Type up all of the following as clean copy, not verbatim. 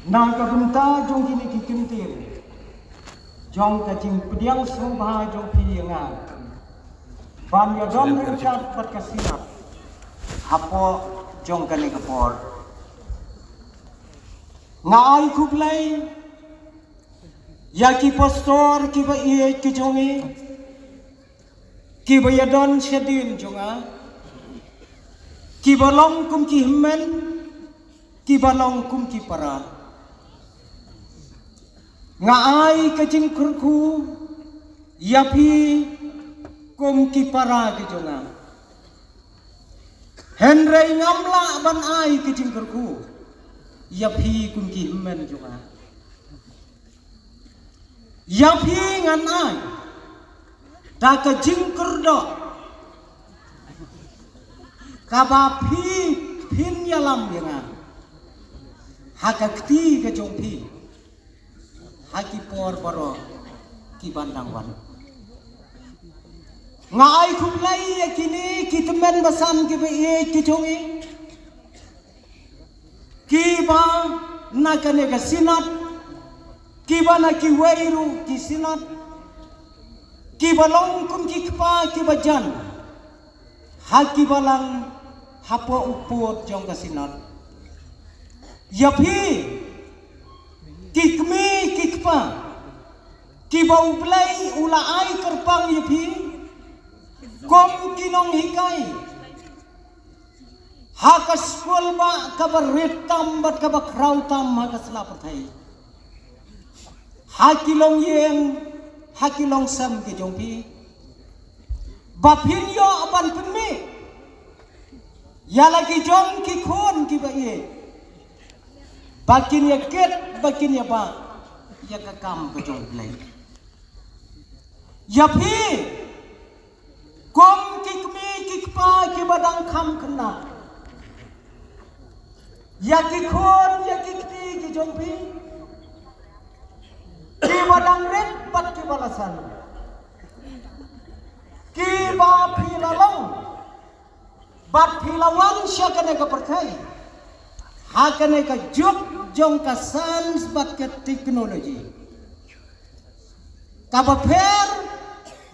Nang kabunta jong kini kikintir jong kacing pediang sumpah jong piyangan ban yodon rincat bat kasinat hapo jong kani kapor ngai kublai ya ki pastor ki ba iye ki jongi ki ba yodon sedin jonga ki balong kum ki himmen ki balong kum ki para ngai kacing kurku yapi kum ki para ki jonga henrei ngamla ban ai kacing kurku yapi kum ki himmen jonga yapi ngan ai ta kacing kurdo kabapi pin yalam jonga hakakti ke jongpi haki por baro ki bandang wan ngai kumlai kini kitemen basan ki be ki jongi ki ba nakane ka sinat ki ba na ki weiru ki sinat ki balong kum ki kpa ki bajan haki balang hapo upot jong ka sinat yapi kikmi kikpa kibau play ula ai kerpang yapi kom kinong hikai hakas kulba kabar retam bat kabar krautam hakas lapatai hakilong yeng hakilong sam ke jongpi bapin yo apan pemi ya lagi jong ki khon ki ba ye bakin ya ket bakin ya ba ya kakam ke jong play ya pi kom kikmi kikpa ki badang kham kena ya ki khon ya kikti ki jong pi ki badang ret bat ki balasan ki ba phi lalong bat phi lawang syakane ka perthai hakane ka juk jong ka sans bat ke teknologi ka baper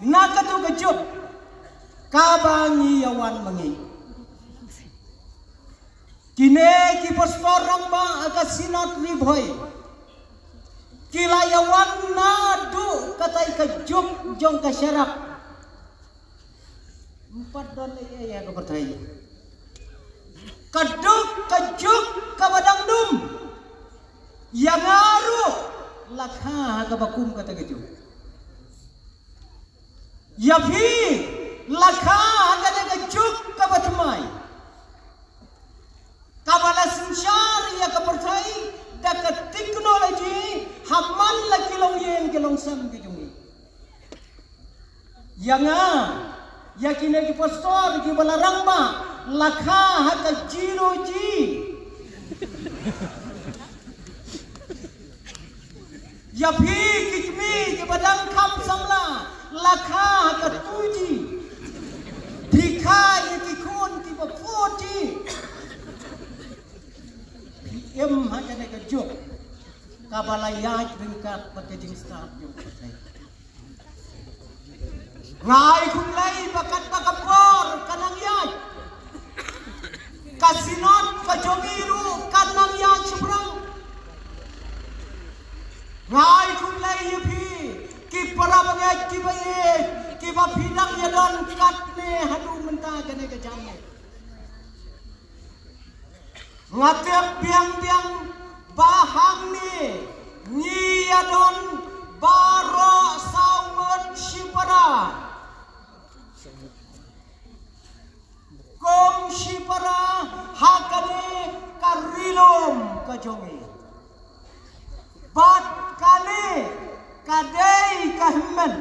na ka tu ka juk ka bangi yawan mangi kine ki pastor rang ba aga sinot ni bhoi kila yawan na du katai ka juk jong ka syarap empat don ya ka perthai kaduk kajuk kabadang dum yang ngaru lakha kabakum kata keju yapi lakha kata kejuk kabatumai kabala sinsyar ya kapercai dekat teknologi haman laki long yen ke long sam kejungi yang yakine ki pastor ki balarang ma lakha haka jiro ji ya phi kikmi ke badang kham samla lakha haka tuji dikha ye ki khon ki ba photi em haka ne ka jok ka balayat bingkat pakejing start jok sai ngai khulai bakat bakapor kanang yai kasinot kajongiru kanang yang seberang ngai khulai yapi ki para bangai ki bae ki ba phidang ya don katne hadu menta jane ka jamne ngatep biang-biang bahang ni ya don baro sawet sipara kom sipara hakane karilom kajongi bat kane kadei kahimmen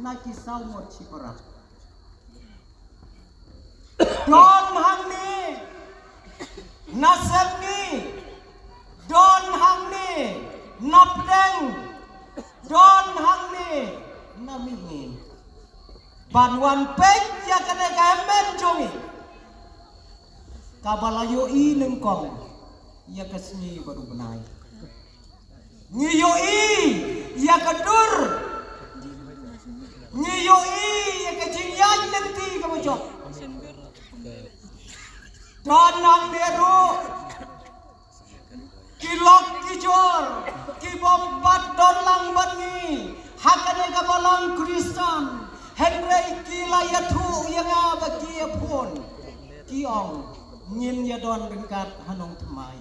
naki sawot sipara don hangni nasabni don hangni napdeng don hangni namingi banwan pek ya kane kahimmen jongi kabalayo i nengkong ya kasni baru benai ngiyoi ya kedur ngiyoi ya kejinyan nanti kamu jok danang deru kilok kijor kibombat dolang bani hakane kabalang Kristen Henry kilayatu yang bagi pun kiong ngin ya don bengkat hanong temai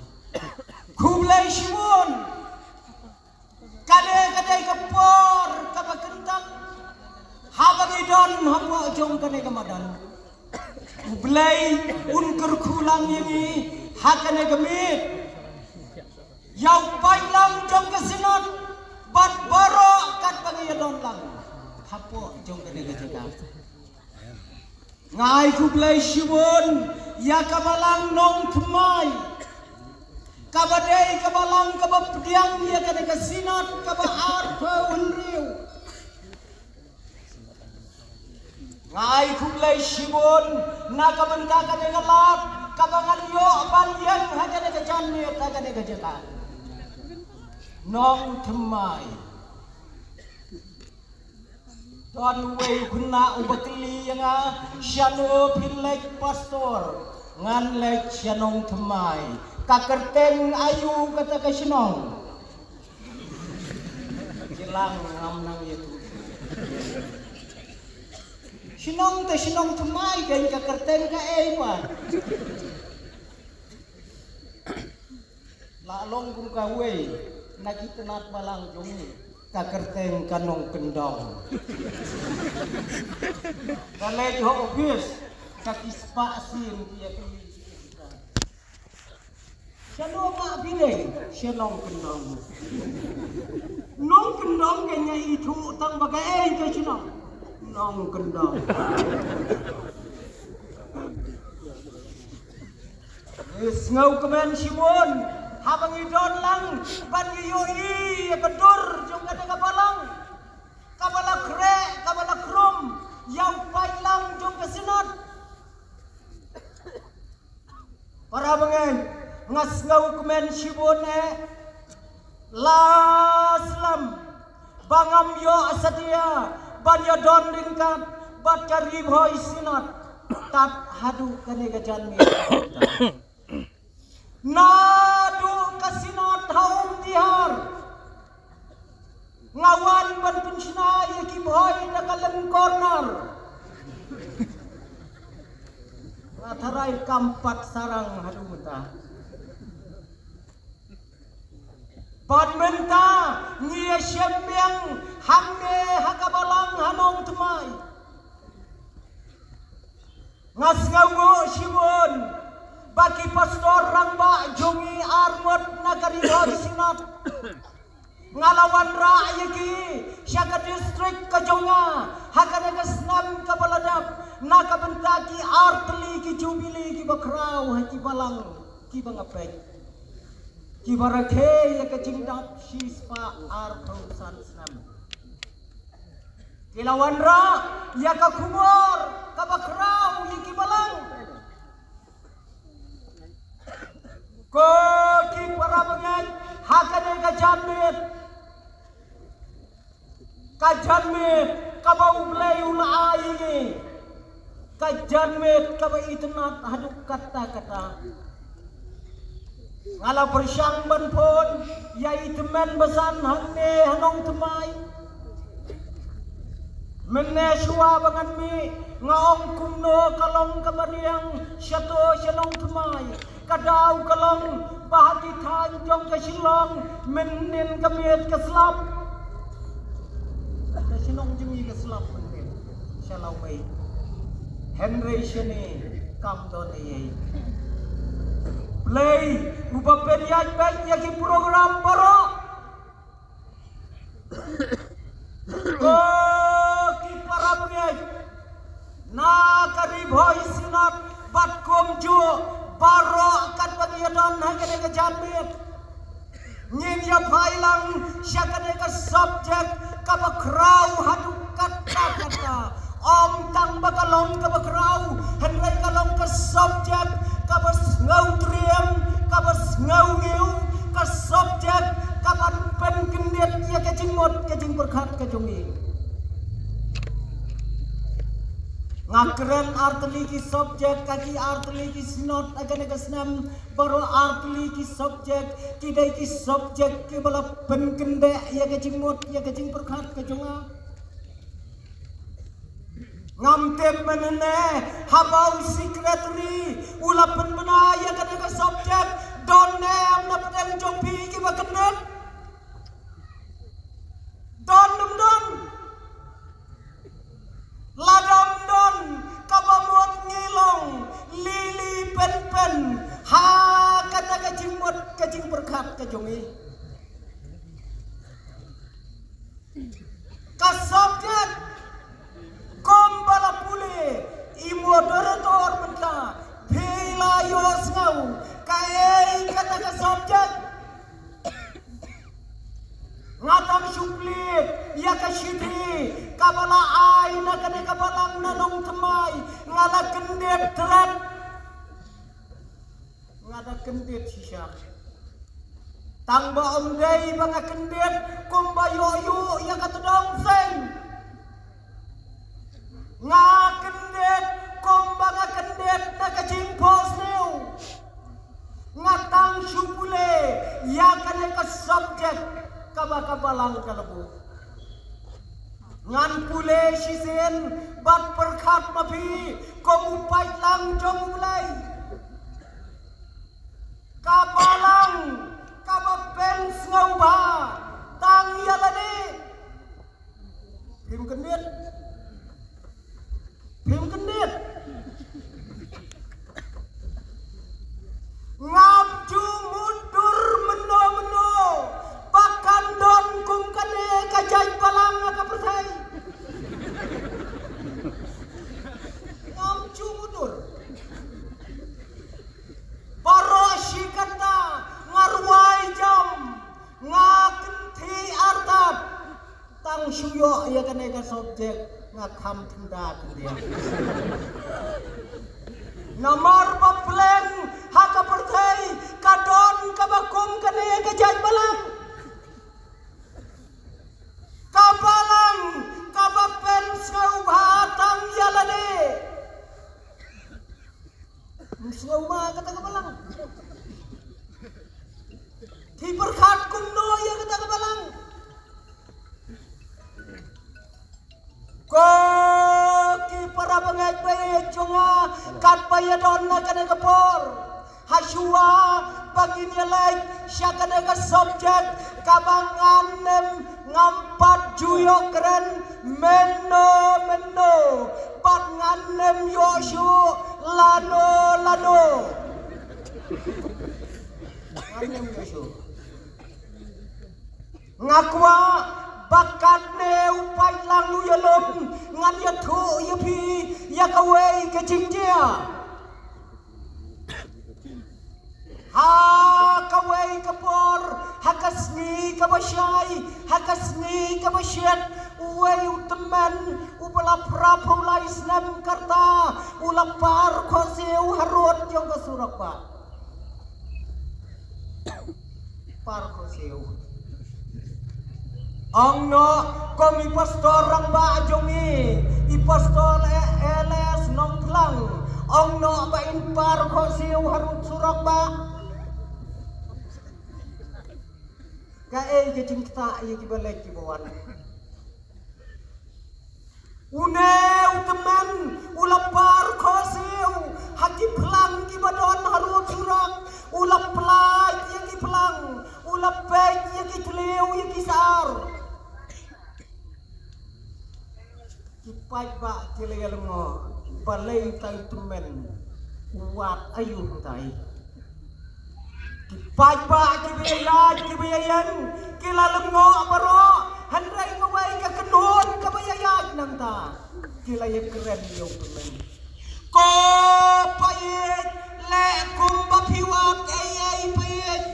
kublai shimun kadai kepor kabakentang habagi don hapo jong kane kamadan kublai unker kulang ini hakane gemit yau pailang jong kesinot bat baro kat bagi don lang hapo jong kane kajaka ngai kublai shimun ya kabalang nong temai kabadai kabalang kabapdiang ya kane kasinat kabaar paunriu ngai kublai shibun na kabanta kane galat kabangan yo banyan hakane kajanne hakane kajaka nong temai don wei guna ubakli yang syano pilek pastor ngan lek syanong temai kakerteng ayu kata kasinong silang ngam nang itu sinong te sinong temai kan kakerteng ka eiwan la long kum ka wei nakitenat balang jongi kakerteng kanong kendong kalej ho obvious kakispasin dia pilih Siano mak pilih sianong kendong nong kendong kanya itu tang bagai ke sinong nong kendong ngau kemen simon habang idon lang ban yoi kedur jong kada kabalang kabala kre kabala krum yang pailang jong kesinat para bengen ngas ngau kemen shibon laslam bangam yo asadia ban yo don ringkat bat karib hoi sinat tat hadu kane gajan mi nadu kasinat haum dihar ngawan ban penshna yaki boy dakalan corner ngatarai kampat sarang hadu muta badmenta ngia syembiang hambe hakabalang hanong temai ngas ngawo shibon bagi pastor rangba jongi armot nagari hoi sinat ngalawan rakyaki syaka distrik kajonga hakana kasnam kabaladap nakabentaki artli ki jubili ki bakrau haki balang ki bangapek ki barakhe ya kacingdap sispa ar pausan snam kilawan ra ya kakumor kabakrau ki balang ko ki para bengai hakane kajanmit kabau blay ulai ni kajanmit kabau itnat haduk kata-kata ngala persyang ban pun ya itmen besan hangne hanong temai menne shua bangan mi ngaong kumno kalong kamariang syato syanong temai kadau kalong bahati tanjong ke silong menin kemiet ke selap ke silong jemi ke selap menin syalau mai Henry Shani kam don ye play ubah periaj baik yaki program baro ki para periaj na karib hoi sinat bat komjo baro kat pagiyadon hakane ka jamit ngin ya phailang syakane ka subject ka bakrau hadu kata om tang bakalong ka bakrau henry kalong ka subject ka basngau triam ka basngau ngiu ka subject ka ban pen mot kajing berkat kajongi ngakren artli ki subjek kaki artli ki sinot agan agasnam baru artli ki subjek kidai ki subjek ke bala penkende ya kajing mot ya kajing berkat kajonga ngamtep menene habau secretary ulapan benaya kadang subjek donne amna pedang jopi ki bakendet don ladam don kabamot ngilong lili pen ha kata kajing mot kajing berkat kajongi ka subjek Kombala pule imoderator benta pila yos ngau kae kata ka subjek ngatam suplit ya ka shidri kabala ai na kane kabalang na nong temai ngala kendet terat ngada kendet sisa tangba omdei banga kendet komba yoyo ya ka tedong seng nga kendet komba nga kendet na kajing posneu nga tang supule ya kane ka subject kabakabalang kalabu ngan pule sisen bat perkat mapi komupai lang jong ulay kabalang kabapens ngau ba tang yalani Pim kendet ngabju mudur meno bahkan don kum kane kajai balang ka pertai ngabju mudur baro sikata ngarwai jam ngakenti artat tang suyo ya kane ka subjek ngakam tenda dia nomor bapleng haka pertai kadon kabakum kane kajai balang kabalang kabapen ngau batang yalane ngau ma kata kabalang ti berkat kuno ya kata kabalang ko ki para bangai bayi jonga kat bayi donna kane kapor hasua bagi nilai syakane ka subjek kabangan ngampat juyo keren meno pat nganem yoshu lano nganem yoshu ngakwa bakat ne upai lang yalom ngan ya thu ya pi ya kawai ke jingjia ha kawai kapor hakasni kabasyai hakasni kabasyat uwai uteman upala prapula islam karta ulapar khoseu harut yang kasurapa par khoseu Angno komi pastor rang ba jongi I pastor LS nong plang Angno ba in par ko siu harut surak ba ka ke cinta ye ki balai ki bawan une uteman ulapar ko siu haki plang ki badon harut surak ulap plai ye ki plang ulap pej ye ki tleu ye ki sar Kipai ba kilay mo balay tay tumen wat ayun tay kipai ba kibayan kilalam mo aparo handray kaway kakanon kabayayag nang ta kilay keren yung tumen ko payet le kumba piwak ay payet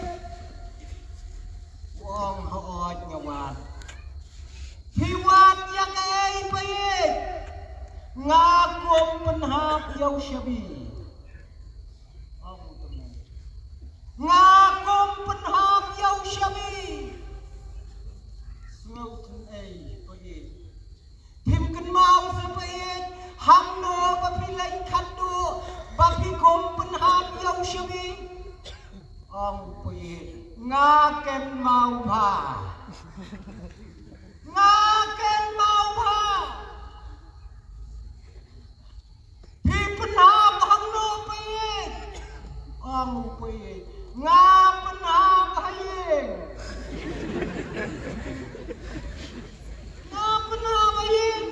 wong haot ngawat Hiwat ya kay payet ngakom penhap yaw syabi ngakom penhap yaw syabi ngau ngaken mau ba ngaken mau ba hi pna bang no pe ang pe nga pna bayeng nga pna bayeng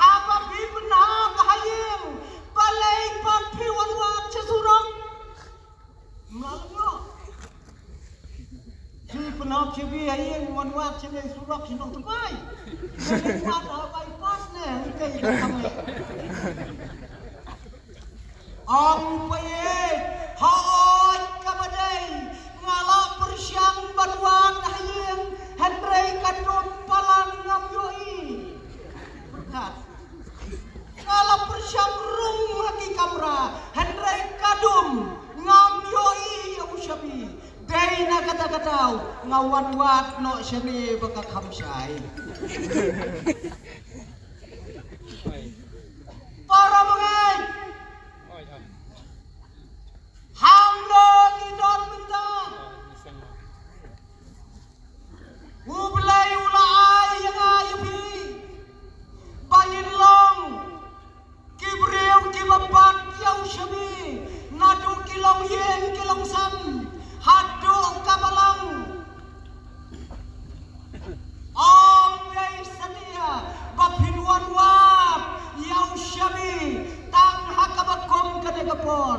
haba hi pna bayeng balai pat phiwan wat chesurong malngo hi pna chebi hayeng wan wat chene surok sinong tupai balai pat abai pas ne kai kamle ang payet haot kabadai ngala persyang banwan hayeng hendrei kadon palan ngam yoi berkat ngala persyang rung haki kamra hendrei kadum ngam yoi ushabi dai na kata-katau ngawan wat no shani baka khamsai para mengai hamdo idon minta ublai ulai yang ayubi bayin long kibriu kibapat yau shabi nadu kilong yen kilong sam hadu kabalang om dei sadia bapinwan wap yau shabi tang hakabakom kadegapor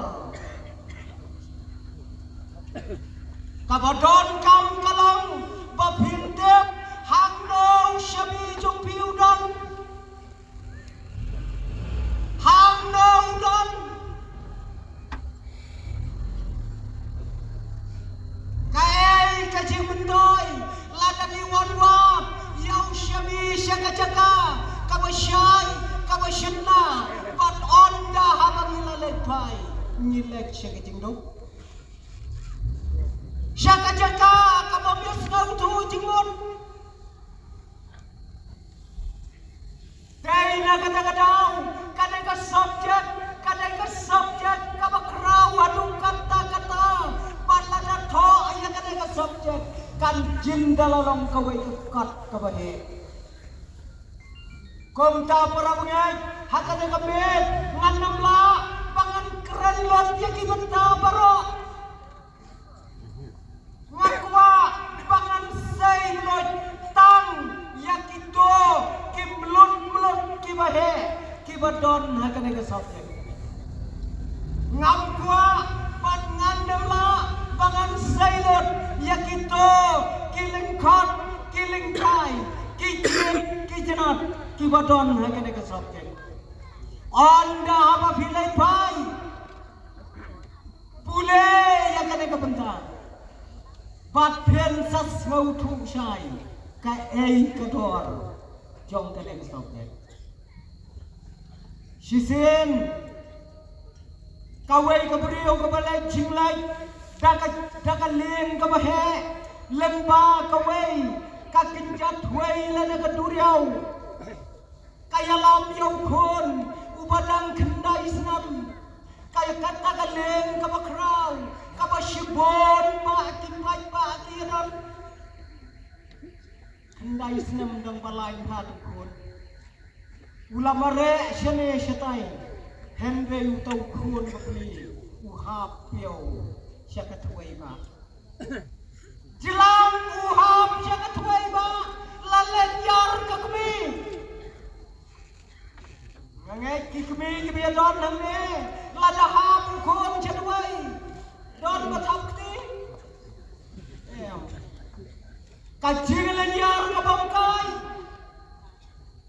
kabadon kam kalong bapintep hangno shabi jong piudon hangno don kai kaji mendoi ladani wanwap yau shabi shakachaka kabasyai kabasyanna bat onda habangila lepai ngilek shakajing dok shakachaka kababias ngautu jingon Daina kata-katau kadai ka subjek kabakrau adu kata-kata balada tho aya kadai ka subjek kan jindalalong kawai ukat kabahe komta parabungai hakade kabet nganamla pangan keren lot yaki benta baro ngakwa pangan sei lot tang yakito kimlut kibahe kibadon hakade ka subjek ngakwa pan ngandamla pangan sei lot yakito kilingkot kilingkai kijenat kibadon hakade ka subjek onda haba filai pai pule yakade ka benta bat pen sas ngau thu sai ka ei kador jong kade ka subjek Shisin kawai ka beriu ka balai jinglai daka len ka bahe lemba kawai ka kinjat huai lana ka duriau kaya lam yau khon ubadang kendai senam kaya kata ka len ka bakrau ka basibon ba kipai ba kiran kendai senam dang balai hat khon ulamare shane shatai henre utau khon bakli uhap piau syakat huai ba jilang uhap syakat huai ba lalen yar kakmi ngai kikmi kibia don hangne lada hap khon chadwai don bathakti kajing len yar ka bangkai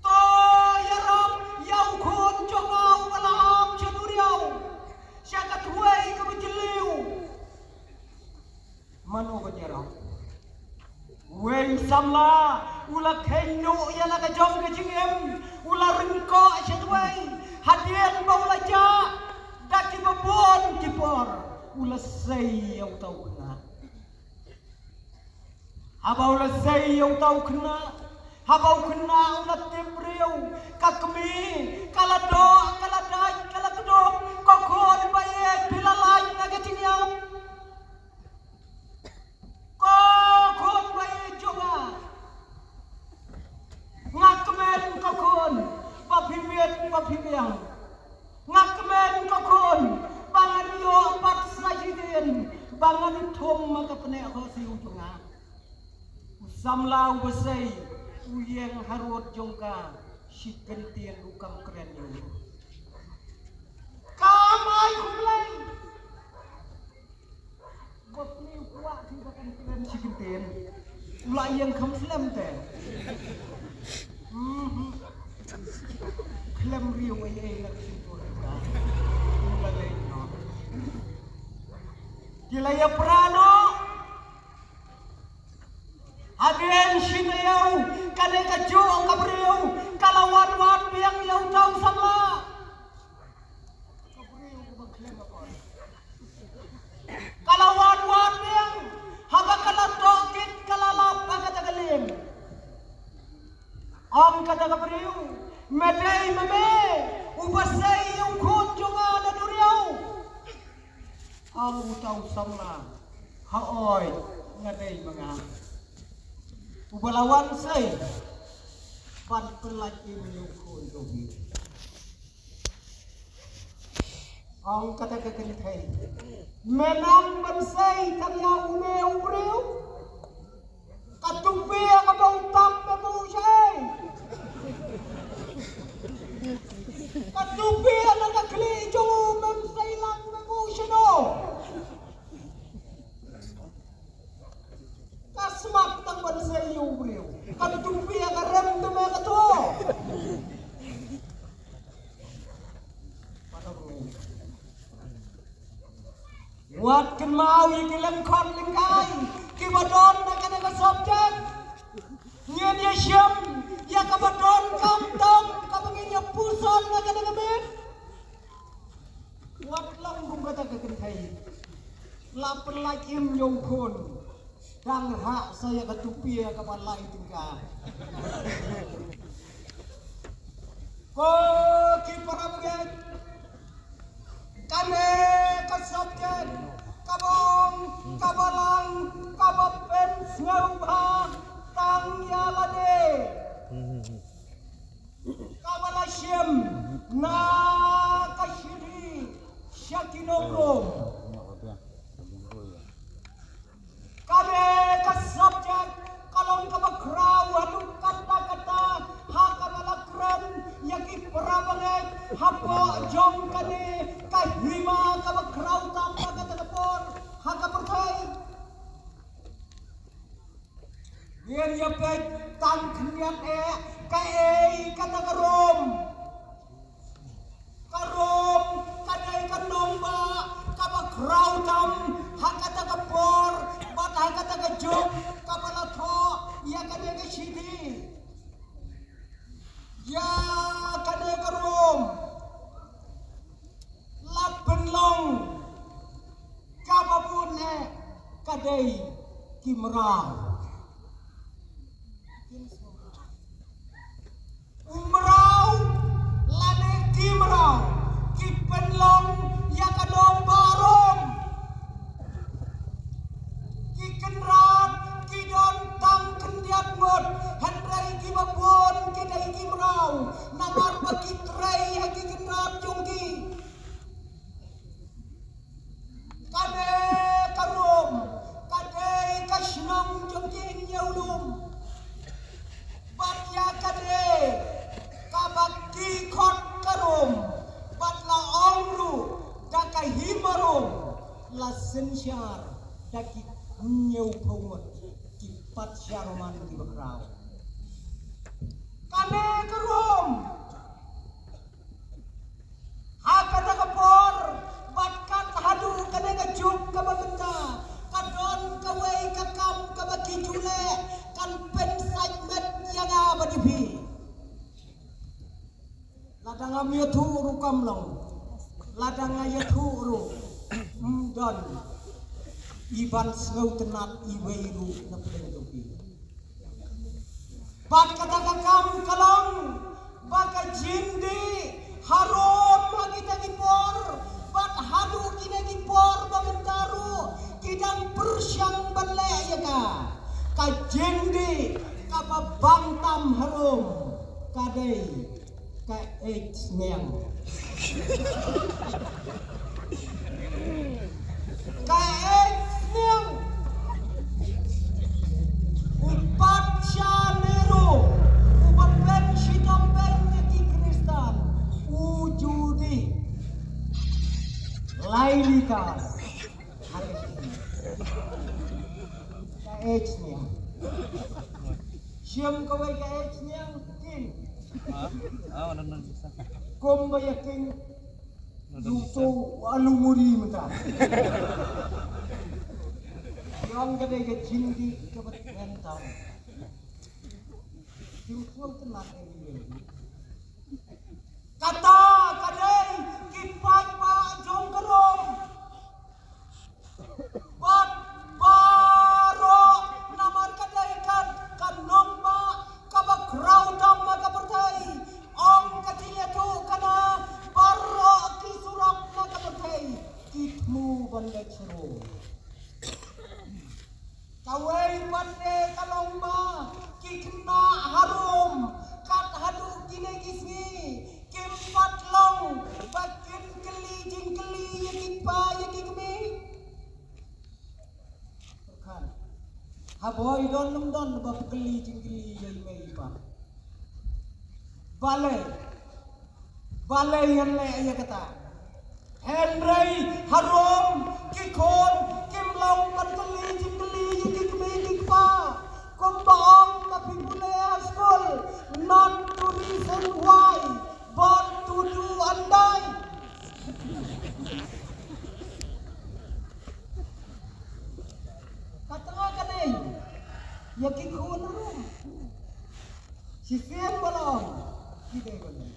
to yarap yau khon jongau balahap chaduriau syakat huai ka bajiliu mano bajara wei samla ula khenyo yana ka jong ka jingem ula rengko chadwai hadian baula ja daki babon kipor ula sei yau tau kena habau la sei yau tau kena habau kena ula temriu kakmi kalado kaladai kalakdo kokon baye pilalai naga tingyam samlau besai uyeng harut jongka sikentian lukam keren yo kamai kumlai bot ni kuat di bakan keren sikentian ulah yang kamslem teh klem riu ai nak simpul ulah lain no Gilaya prano Aden sinayau kane kajo kabriu kalawan wan biang yau tau sama kabriu kumaklem apa kalawan wan biang haba kala tokit kalalap kata galim am kata kabriu medai mame ubasai yau khot jonga da duriau am tau sama haoi ngadai manga ubalawan say pan pelaki menyukur dobi ang kata kekenithai menang bansay tangya ume ubreu katumpi kabau tam kabau say katumpi anak kli jo memsay lang kabau sino kasmak tang bansay ubreu katumpi akarem tume kato Wat kan mau yang kilam kon lingkai kibadon na kana ka subject nyen ya syam ya kabadon kam tong kabangnya puson na kana kabet wat lang kum kata ka kenthai lapen lakim yong kon dang hak saya katupi ka balai tingka ko ki para baget kane ka subject kabong kabalang kabapen ngauba tang yalade kabalasyem na kasyidi syakinogrom kane ka subject kalong kabakraw hanung kata-kata hakabalakran yaki parabanget hapo jong kane kahima kabakraw tamba katakapon hakapertai yen yapek tang kniat katakarom karom kadai kanomba kabakraw tam hakatakapor bat hakatakajok kabalatho ya kane kashidi ya kane karom lapenlong kababun kadai kimrang umrau lane kimrau kipenlong ya kadong barom kikenrat kidon tang kendiat mod handrai kibabon kidai kimrau namar bakitrai haki kenrat jongki kade karom kade kasnam jongki nyaulum batya kade kabaki khot karom batla ongru dakai himarom la sensyar daki nyau pawat kipat syaroman di bakrau kade karom hakata kapor batkat hadu kade kajuk kababenta kadon kawai kakam kabaki jule kan pen segment yang abadibi ladang amyatu rukam long ladang ayatu ru don iban sengau tenat iweiru napuleng topi bat kata kakam kalong baka jindi harom kita gipor bat hadu kita gipor bamentaru kidang persyang balai ya ka kajindi kababantam harom kadai ka neng ka neng upat Banjar. Age-nya. Siam kawai ka age-nya king. Komba ya king. Luto alumuri mata. Yang kadai ka jindi kabat mental. Yusul tenar ini. Kata kadai kipat pa jong kerom. Bat baro namar kadai kan kanom ma kabak raudam ma kapertai. Ong katinya tu kana baro kisurak ma kapertai. Kitmu bandai cero. Kawai bande kalong ma kikna harum kat hadu kine kisni kimpat long bakin keli jingkeli yakikpa yakikmi kan haboy don bab keli jingkeli yakikmi pa balai yang le ya kata Henry harum kikon kimlong bat keli jingkeli yakikmi yakikpa kumbaong tapi boleh school not to reason why but to do andai katanga kanay yakikun rum si Fiem balong tidak boleh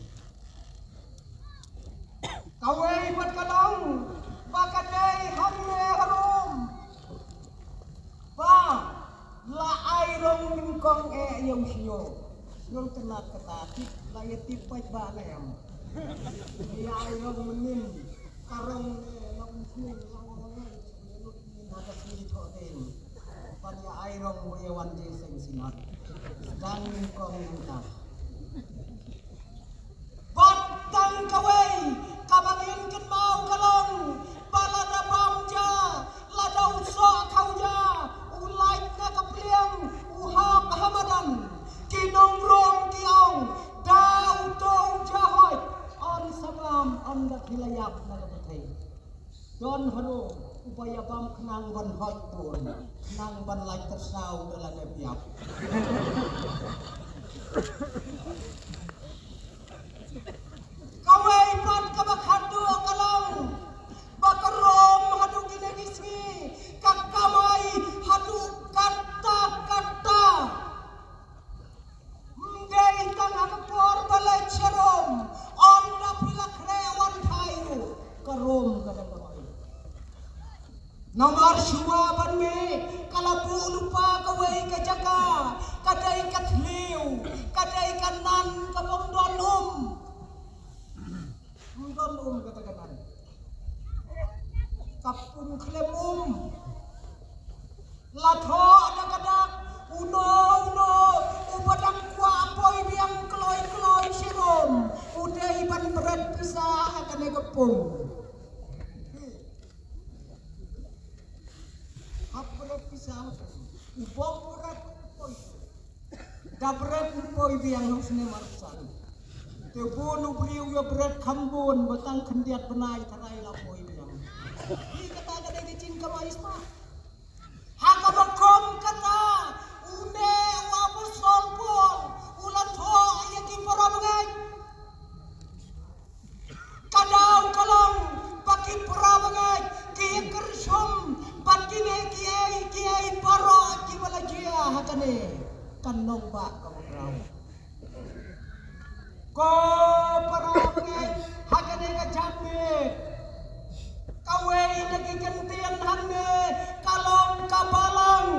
kawai bat kalong bakadai hamne harum ba la airong mingkong yang sio yung tenak ketatik la yatip paj ba lem ya airong menin karong lang sio lang nada sini ko din pan ya airong boyawan di sing sinat sedang mingkong ta batang kawai kabangin ken mau kalong balada bamja ladau so kauja ulai na kapliang uhap hamadan kinong rom kiong dau to jahoy on sabam on dak hilayap na kapatay don haro upaya bam kenang ban hot pun nang ban lai tersau dalam depiap kawai pan kabakadu kalong bakarom hadu ginegismi kakamai hadu kata mendai tangak por balai cerom on dapilak rewan thairu karom kadang-kadang nomor shua banme kalapu lupa kawai kajaka kadai kathliu kadai kanan kabong don katakan kapung klemum latho adak-adak uno ubadang kwa apoy biang kloy sirom udah iban berat pisah akan kepung hap berat pisah ubong berat poy dabret poy biang husne marsan tebunu beliau ya berat kambun batang kendiat benai tarai lapoy biang ini kata ada dicin kamais pa haka bakom kata une wapo solpon ulat ho ayaki para bengai kadau kalong baki para bengai kiye kersom bakine kiai paro ki bala jia hakane kanong ba kamudraw ko para bengai hakane ka jamit kawai lagi kentian hanne kalong kabalang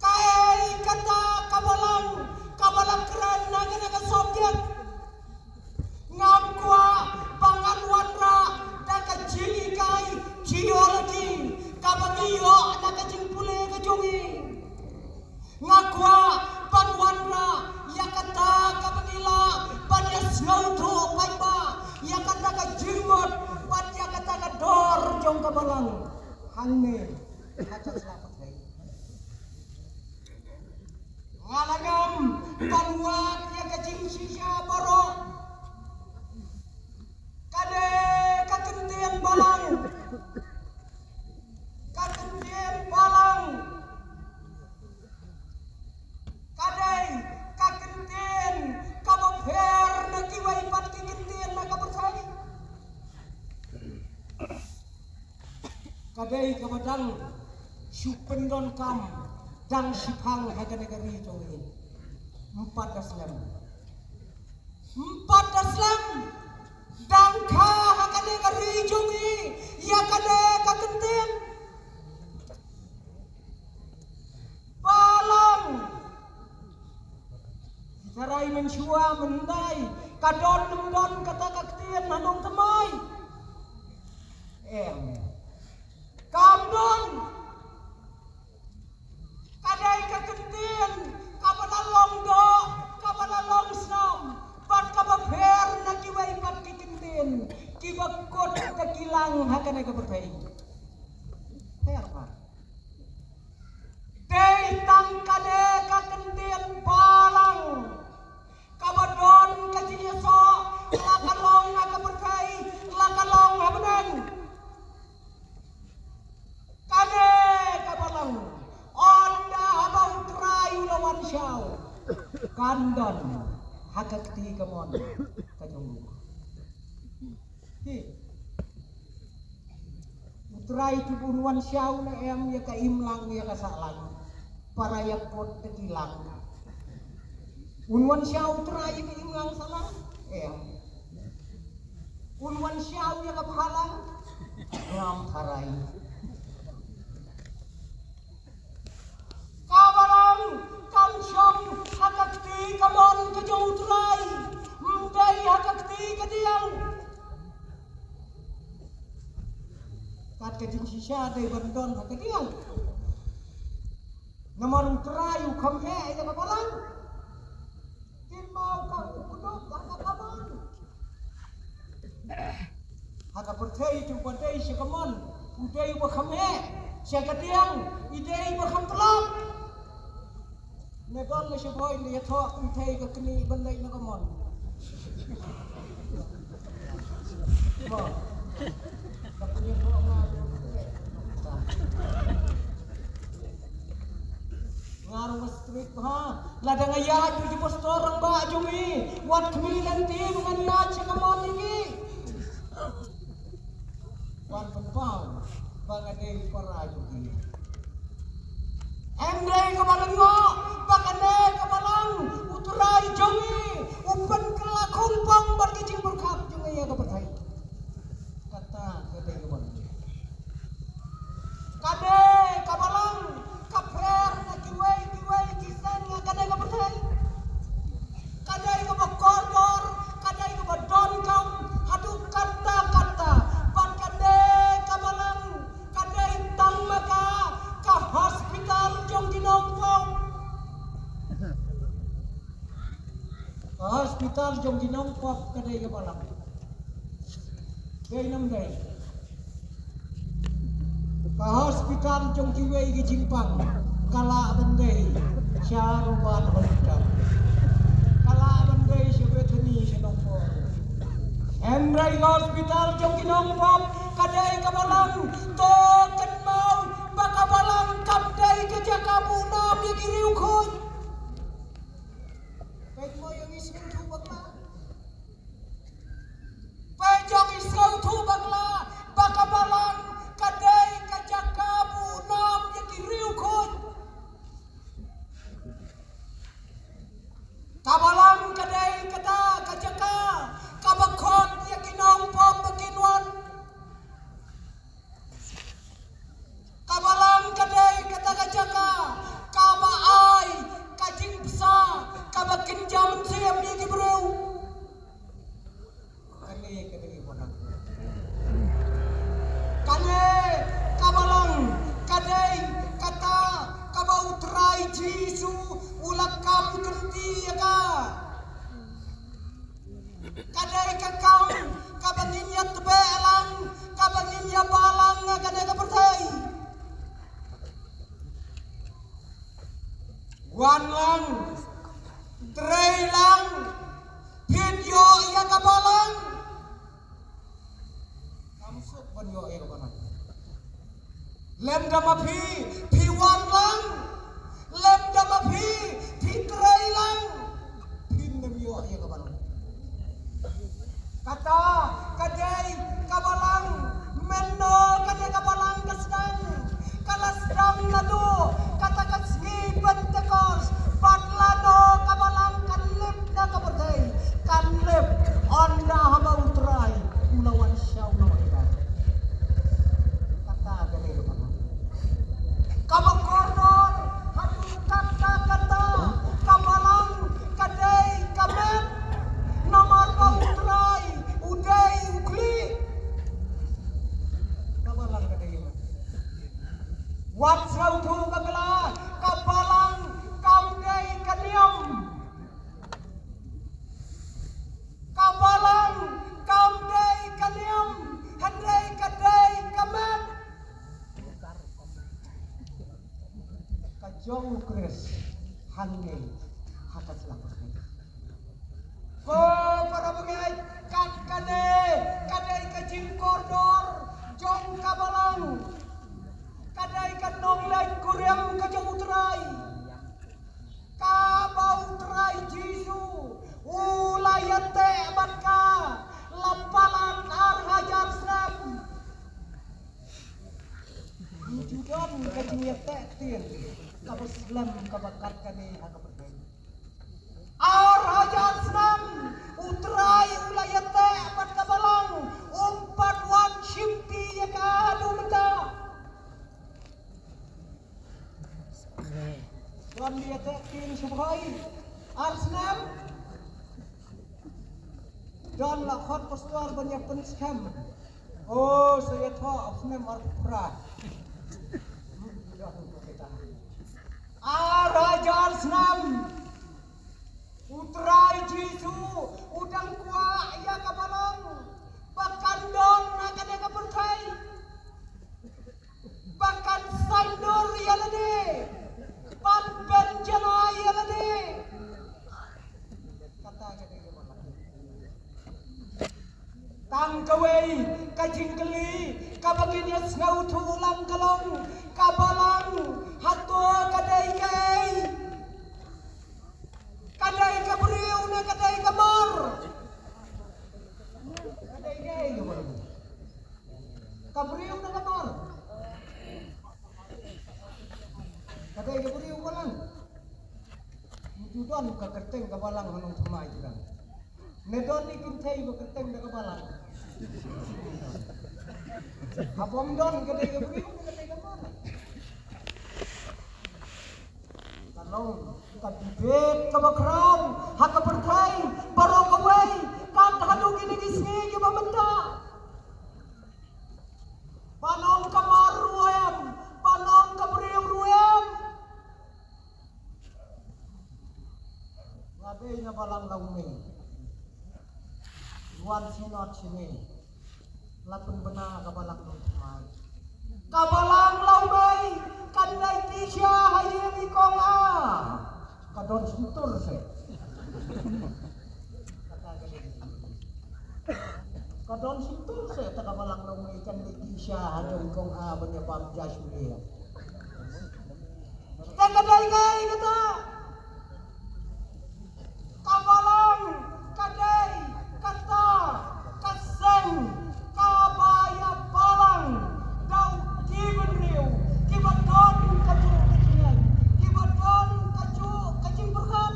kai kata kabalang keren naga Soviet ngam kwa bangan wanra daga jili kai geology kabagiyo naga jingpule ka jongi ngakwa pan wanra yakata kabagila pan yasngautu paiba yakata ka jingmot pan yakata ka dor jong kabalang hangne haja selamat hai ngalagam panwat yaga jing sisya baro kade kaken kadai kabadang supendon kam dang sipang haga negeri jongi 14 lem dang ka haga negeri jongi ya kade kakenten balang sarai mensua mendai kadon mendon kata kakten nanong temai kamdon kadai kakenten kapalalong do kapalalong snam pat kapapher na kiway pat kikenten kibagkot kakilang hakanay kapatay herpa day tangkade kakenten balang kabadon kajiyaso lakalong kapatay lakalong habanan kade kapalang onda habang trayu lawan siyaw kandon hakakti kamon kanyong utray tubunuan siyaw na ya kaimlang ya kasalang para yakot tekilang unwan siyaw utray kaimlang salang unwan siyaw ya kapahalang ngam taray kabarang kamsyong hakakti kamon kajong utray mday hakakti kadiyang kat kajing sisya day bandon hakadiyang naman utray ukamhe ito kabarang mau kang ukudok hakakamon hakapertay itu padai sikamon udai bakamhe siakatiang idai bakam telap negon le siboy le thok utai ka kini bandai nakamon ba kapnya thok na ngaruh street ha ladang ayat di postor orang ba jumi wat kemilan ti menganiat sikamon ini wan penpau bangade para jumi endai kabalang ngo bagane kabalang uturai jumi umpan kala kumpang berkicing berkap jumi ya kapatai kata kade kabalang kade kabalang kaper na kiway kisan nga kaday ka patay kaday ka magkordor kaday ka magdonkam haduk kata pan kaday ka malang kaday tangma ka hospital jong ginongpong ka hospital jong ginongpong kaday ka malang day nam day ka hospital jong kiway gijimpang kala bandai syaruban holikam kala bandai sebetani senongpo Hendrai hospital jong kinongpom kadai kabalang to kenmau bakabalang kapdai kejakabu nam ya kiriu khoi baik mo yang isau tu bakla pejok isau tu bakla bakabalang kadai kejakabu nam ya kiriu khoi kabalang kadai kata kajaka kabakot ya kinongpom baginwan kabalang kadai kata kajaka kabaai kajing psa kabakin jaman siam ni gibreu kane kadai bonak kane kabalang kadai kata kabautrai jisu ulakam kenti ya ka kadai kakam kabangin ya tebelang kabangin ya balang kadai kapertai wan lang trei lang video ya kabalang kamsuk video ya kabalang lem damapi piwan lang lem damapi pitrei lang pin video ya kabalang kata kadai kabalang menno kadai kabalang kesedang bat srau thu kagla kapalang kamdei kaniam kapalang kamdei kaniam handei kadei kamat kajong kres hangne hakat lakukan ko para bagai kat kadai kajing koridor jong kabalang kadai kanong lai kuriam kajong utrai kabau utrai jisu ulayate batka lampalan hajar snap judon kajing yate tien kabaslam kabakat kani hakaperkai hajar snap utrai ulayate batka balang umpat wan shimpi yakadu menta Wan dia tekin subhai Arsenal dan lakhot postual banyak penskam. Oh saya tahu Arsenal marpra. Raja Arsenal Utrai Jisu udang kuah ya kabalang bahkan don akan yang kepercay bahkan sandor ya lade pan benjana ya lade kata tang kawai kajing keli kabagin ya snau tu ulang kalong kabalang hato kadai kai kadai kabriu na kadai kamar kadai kai kabriu na kamar kadai kabriu kalang judon ka kerteng kabalang hanong thamai kan nedon ni kintai ba kerteng da kabalang abom don kadai kabriu na kadai kamar kalong kadibet kabakram hakapertai barokawai kan hadu gini gisni ke bamenta panong kamar ruem panong kabriu ruem ngadei na balang laumi wan sinot sini lapun bena kabalang laumi kabalang laumi kandai tisha hayemi konga kadon sentur se kadon sentur se ta kabalang laumi kandai tisha hayemi konga banya bam jasmia ta kadai kai kata kabalang kadai kata kaseng kabaya balang dau jibenriu kibaton kaju kajingan kibaton kaju kajing berkat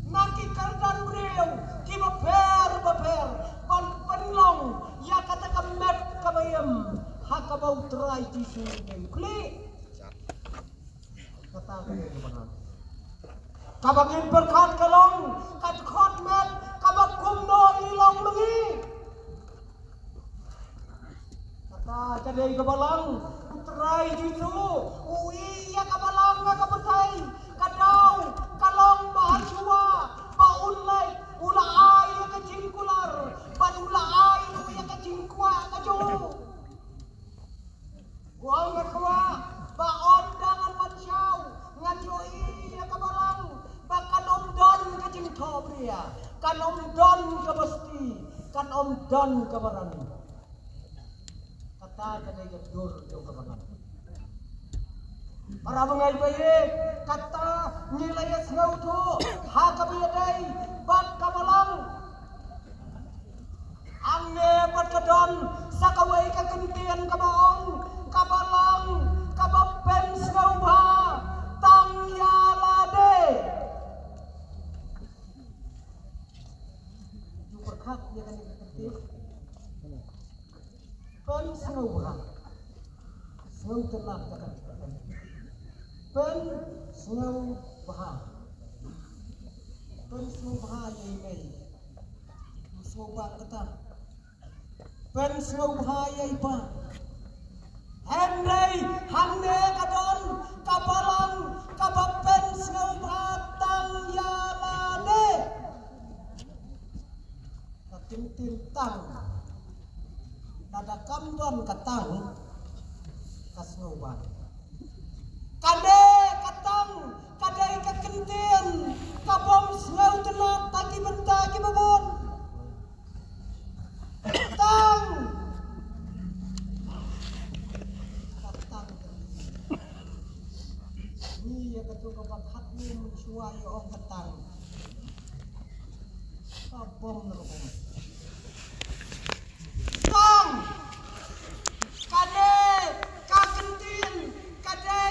naki kardan riu kibaper baper pan penlong ya kata kamet kabayam hakabau trai tisu kli kata kene kebenaran kabagin berkat kalong kat khot met kabag kumno ilong bengi kata kadai kabalang utrai jitu ui ya kabalang kabatai kadau kalong bahasua baunlai ula ai ya kacingkular ban ula ai ya kacingkua kajo gua ngakwa ba ondangan mancau ngajoi ya kabalang bahkan om don kacing tobria kan om don kabasti kan om don kabaran kata kadai gedur do kabaran para mengai baye kata nilai snau tu ha kabiyadai bat kabalang ange bat kadon sakawai ka kentian kabaong kabalang kabapen snau ba tang yalade hak dia kan tertib pen snau ba snau tenang kan pen snau ba yai snau ba kata pen snau ba yai ba Henry hangne kadon kabalang kabapen sngau batang yalane katim tang nada kamdon katang kasngau bat kade katang kade kakentin kabom sngau tenat tagi benta ki babon tang ni ya katu kabat hatni mensuai ong ketang kabom nerobom tang kade kakentin kade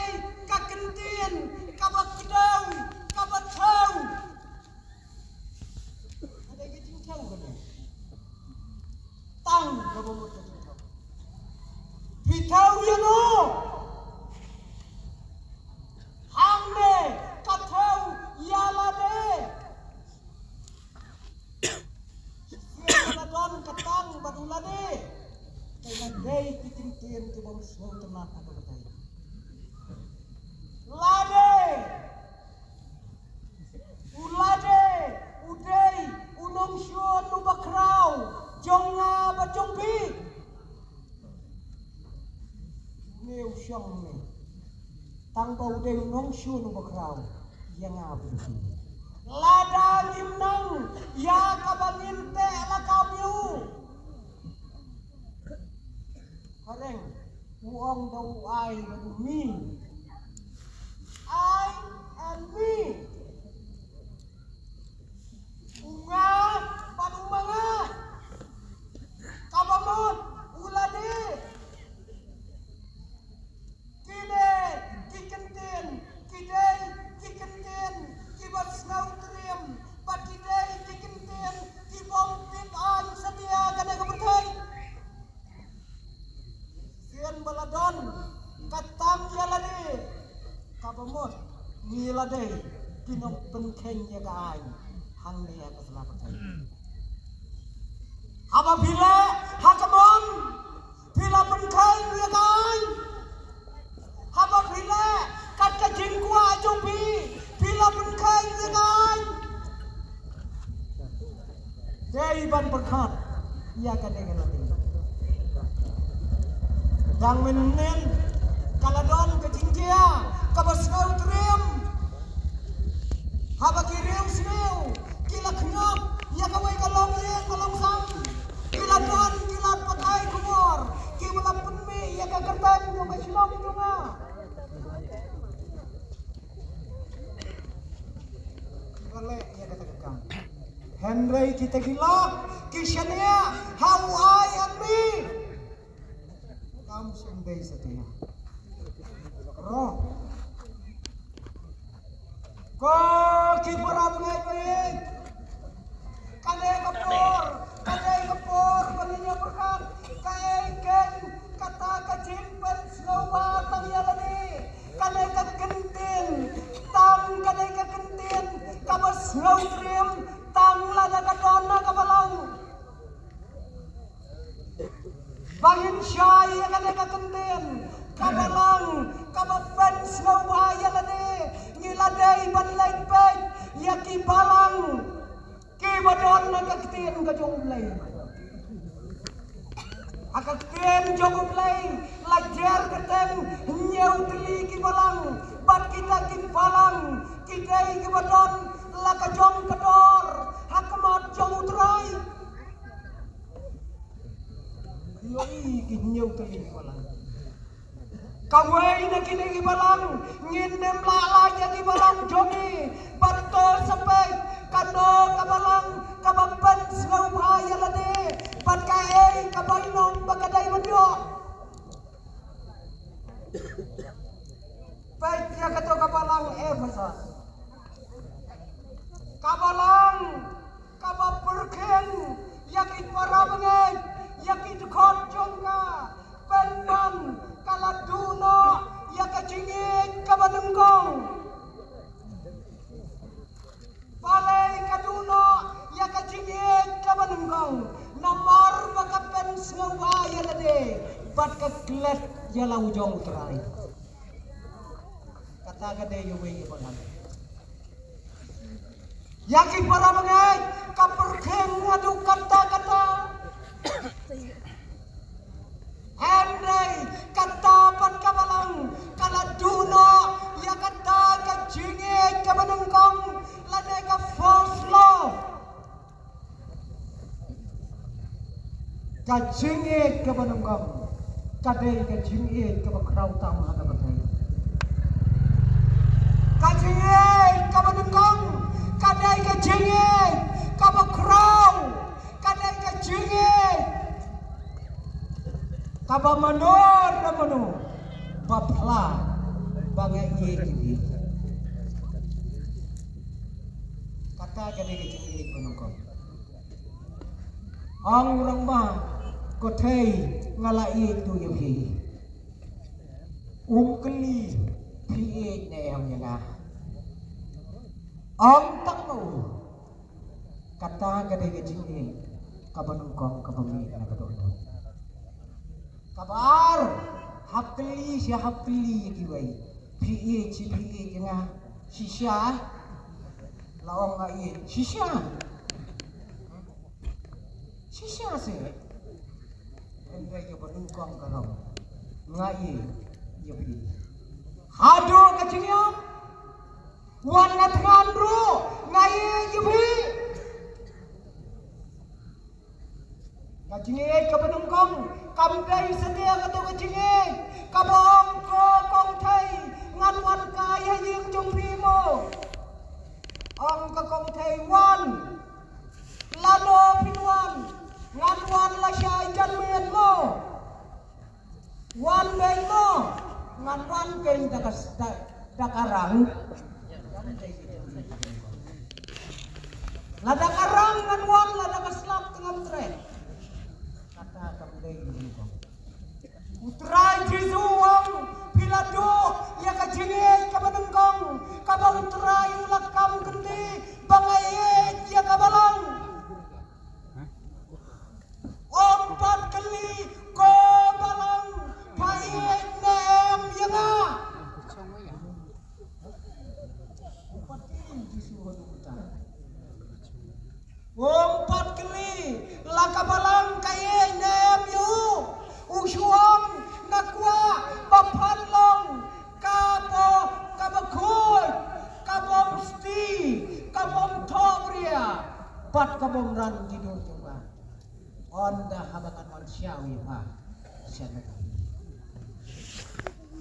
kakentin kabat kedau kabat thau ada gitu thau kade tang kabom katu pitau ya no Hamne kathau yalade Sialadon katang badulade kaya dei kitintin kibom snow temat apa betai lade ulade udei unong syun ubakrau jonga bajongpi neu syong ne tangkau udei unong syun ubakrau yang abdi ladang imnang ya kabangin te lakabiu kareng uang dau ai badu mi I and me unga badu manga kabamut ulade kide kikentin kidei kikentin kibat snau trim patidei kikentin kibom pit an setia kada kebertai sian baladon katam yalade kabamut ngilade pinok penkeng ya gaai hang dia keselapatan apabila hakabon bila penkeng ya gaai apabila kata jingkua jombi bila penkeng ya gaai dari ban berkat ia kadang nanti dang menen kaladon ke jingia kabasngau trim haba kirim sneu kila khnop ya kawai kalong leng kalong sam kila don kila pakai kumor kila punmi ya kagertan yo kasilong tunga kale ya katakan Henry kita gila kisahnya how I and me kam sendai setia roh ko kipora bungai baik kade kapor baninya berkat kaen kata kacin pen slowa tangyalani kade kakentin tang kade kakentin kabas ngau trim tang lada kadona kabalang bangin syai kade kakentin kabalang kabapen slowa yalade ngiladai banlai pek yaki balang ki badon nakaktin ka jonglay akaktin jonglay lajar ketem nyau teli ki balang bat kita ki balang kidai ki badon laka jong kedor hakmat jong utrai yoi ki nyau teli ki balang kawai na kini balang nginem lalanya ki balang jogi batol sampai kano kabalang kabapan sngau bahaya lade bat kae kabainong bakadai mandio baik ya kato kabalang bahasa kabalang kabapurken yaki para bengai yaki dukot jongka penman kaladuno ya kacingik kabanengkong balai kaduno ya kacingik kabanengkong namar bakapen sengawa ya lade bat ka klet ya lau jong utrai kata ka de yo we banan yakin para bangai ka perkeng ngadu kata-kata Andai kata pat kabalang kala duno ya kata ka jinge ka manungkong lade ka false love ka jinge ka manungkong kadai ka jinge ka bakrau tamu ada batai ka jinge ka manungkong kadai ka jinge ka bakrau kadai ka jinge kaba manor na manu bapla bangai ye kibi kata kade ke ciri kono ang urang ma kothei ngalai tu ye phi keli phi ne am yanga ang takno kata kade ke ciri kabanung kong kabami na kadon kabar hapkeli si hapkeli kiwai PH nga sisya laong nga sisya se enggak yo benungkong kalau nga yo pi hado kaciniam wan ngatngan ru nga yo pi kacingit ka benungkong kamdai setia ketu kacingit kabong ko kong thai ngan wan kaya ying jong primo ang ka kong thai wan lalo pinwan ngan wan la syai jan mien mo wan beng mo ngan wan keng dakarang la dakarang ngan wan la dakaslap tengam tren kata kamdai benungkong utrai jisuang pilado ya kacingit kabanengkong kabang utrai ulakam kendi bangayet ya kabalang ompat keli ko balang payet nem ya nga ompat keli jisuang utrai ompat keli lakabalang kayet nem yu usuang nakwa bapanlong kapo kabakul kabom sti kabom tobria pat kabom ran tidur coba onda habakan manusiawi pa siapa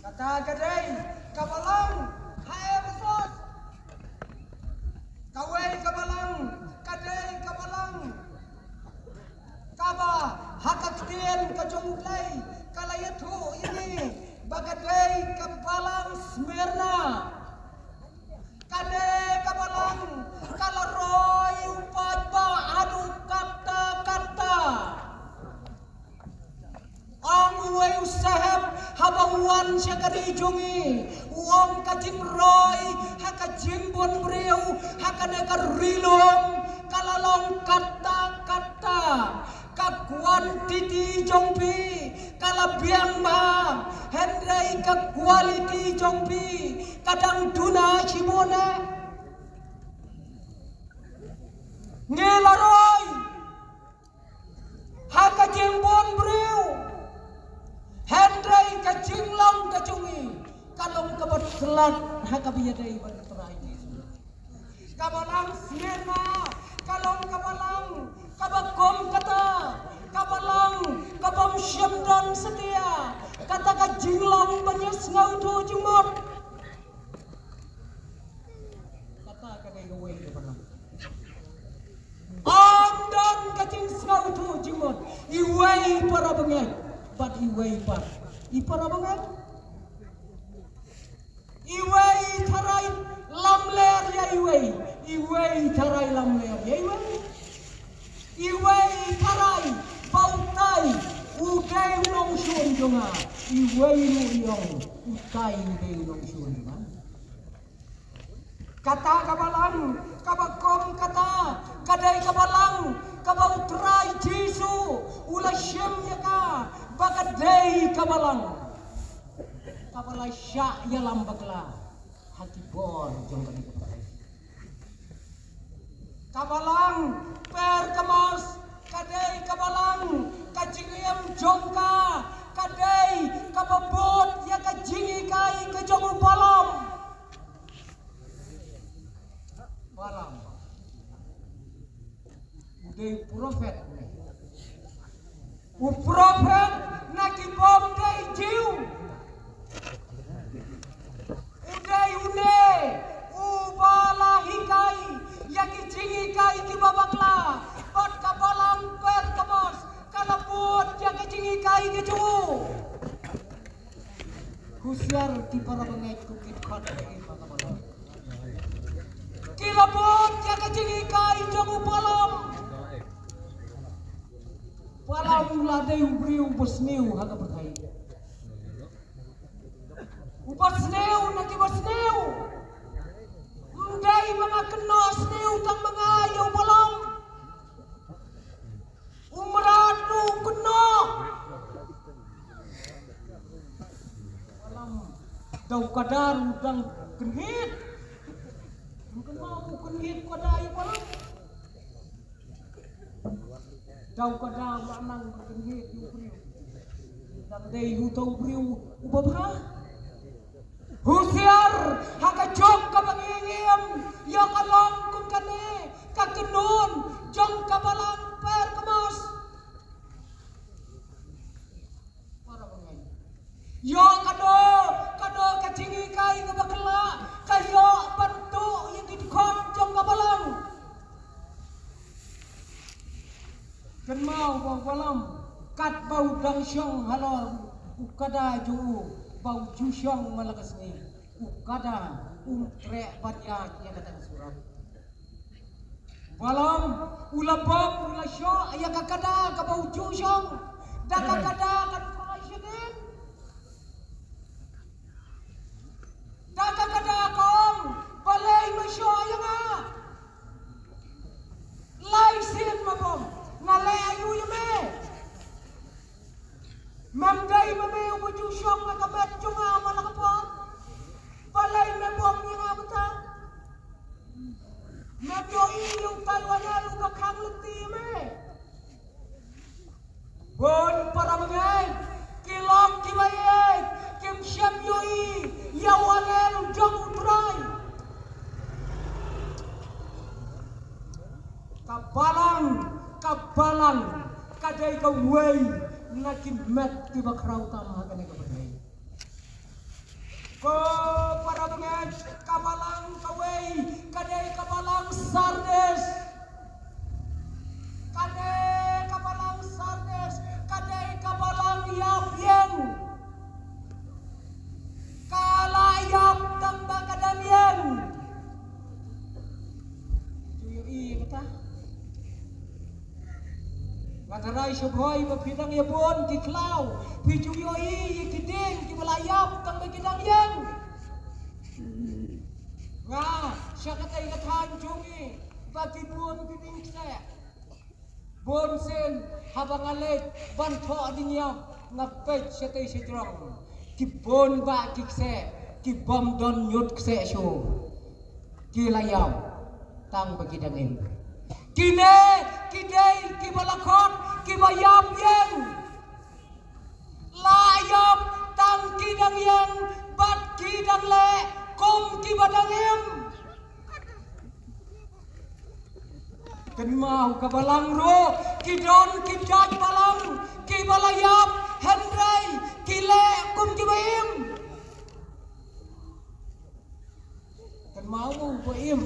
kata gadai kabalang hae besos kawai kabalang kadai kabalang kaba hakakten kajongklay kalayatu ini bagadai kabalang Smyrna kade kabalang kalaroy upad ba adu kata-kata ang uway usahab habawan siya karijungi uong kajing roy hakajing bon brew hakanakarrilong kalalong kata-kata kuantiti jongpi kalabiang ma hendrai ka quality jongpi kadang duna chimone ngelaroy haka jengbon brew hendrai ka jinglang ka jungi kalong kabat selat haka biyadai banterai kabalang Smyrna kalong kabalang kabakom kata kabalang kabam syamdan setia kata ka jinglang banyas ngaudo jumot kata ka kay gawe ka balang amdan ka jing ngaudo jumot iway para banget bat iway par ipara banget iway taray lamler ya iway taray lamler ya iway taray bautai uday unong syun jonga iway no iyong utai uday unong syun jonga kata kabalang kabakom kata kadai kabalang kabautrai jisu ula syem yaka bakadei kabalang kabalai syak ya lambakla hati bor jong kami kabalang per kemas kadei kabalang kajingiem jongka kadei kababot ya kajingi kai kejongu balam balam udai profet u prophet nakibom dai jiu udai une ubalahikai yakijingi kai kibabakla bat kabalang per kamos kalaput yakijingi kai keju husiar ki para bengai kukit khat bagi kabalang kilaput yakijingi kai jogu balam walau ladai ubriu besniu haga berkai ubasneu naki basneu ndai mga kena sneu tang mga ayaw balam umratu kena balam daw kadar udang kenhit mungkin mau kenhit kadai balam daw kadar lanang kenhit ubriu dang dei hutau ubriu ubabha husiar haka jong kabangingim yang along kung kane kakenun jong kabalang per kemas para bangay yo kado kacingi kai kabakla kayo bantu yang didikon jong kabalang kan mau balam kat bau dang syong halor ukada juu bau jusyong malakas ni ukada trek banyak yang kata surat balam ulabam ulasyo ayah kakada ka bau jusyong dak kakada kan praisinin dak kakada kong balai masyo ayah nga laisin mabom ngalai ayu yame mamdai mame ubuju syong nakabat junga malakapon balai mebom nga bata meboi yung talwana luka kang leti me bon para bagay kilok kibayay kim syam yoi yawanen jong utray kabalang kadai kaway nakin met tiba kerau tama kene kabay ko para banget kabalang kaway kadai kabalang sardes kadai kabalang yapyen kalayap tamba kadamyen tuyo kata Nagaray subhoy mapidang yabon kiklaw pijuyoi ikiding kibalayap tang bagidang yan nga siya katay kathan jungi bagibon bibing kse bonsen habang alik banto adinyap ngapet siya tay sidrong kibon ba kikse kibom don yut kse syo kilayap tang bagidang yan Kidei kibalakot kibayap yang layap tang kidang yang bat kidang le kum kibadang em kenmau kabalang ro kidon kibjat balang kibalayap hendrai kile kum kibayim kenmau ubayim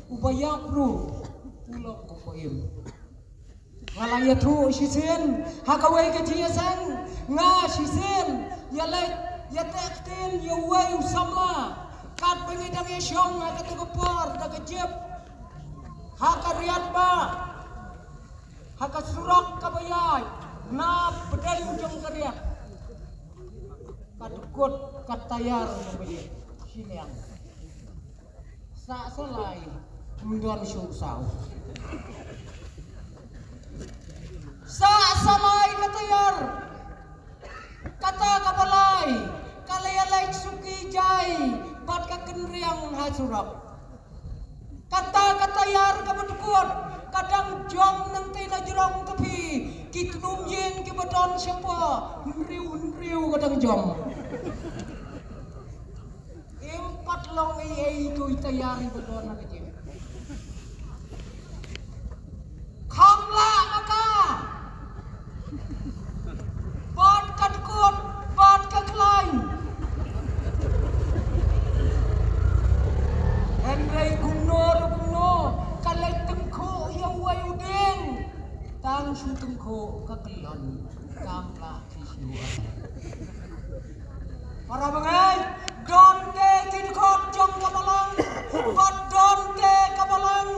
ubayap ro pulang kupoim ngalaya tu sisen hakawai kejiasan nga sisen yalek yatektin yawai usama kat pengidang yesyong hakategopor dagajib hakariat ba hakasurak kabayay na pedang ujung kariat katukut katayar kabayay siniang sa salay munduan syusau sa salay katayar kata kabalay kalayalay suki jay bat ka kenriang hasurap kata katayar kabadukot kadang jong nang tina jerong tepi kitnum yeng kibadon siapa riu kadang jong empat long itu itayari badon na kecil kamla maka bat kadukot bat kaklain Henry gumno kalay tengko yaway udeng tang su tengko kakelon kamla kisua para bangay donte kidkot jong kabalang bat donte kabalang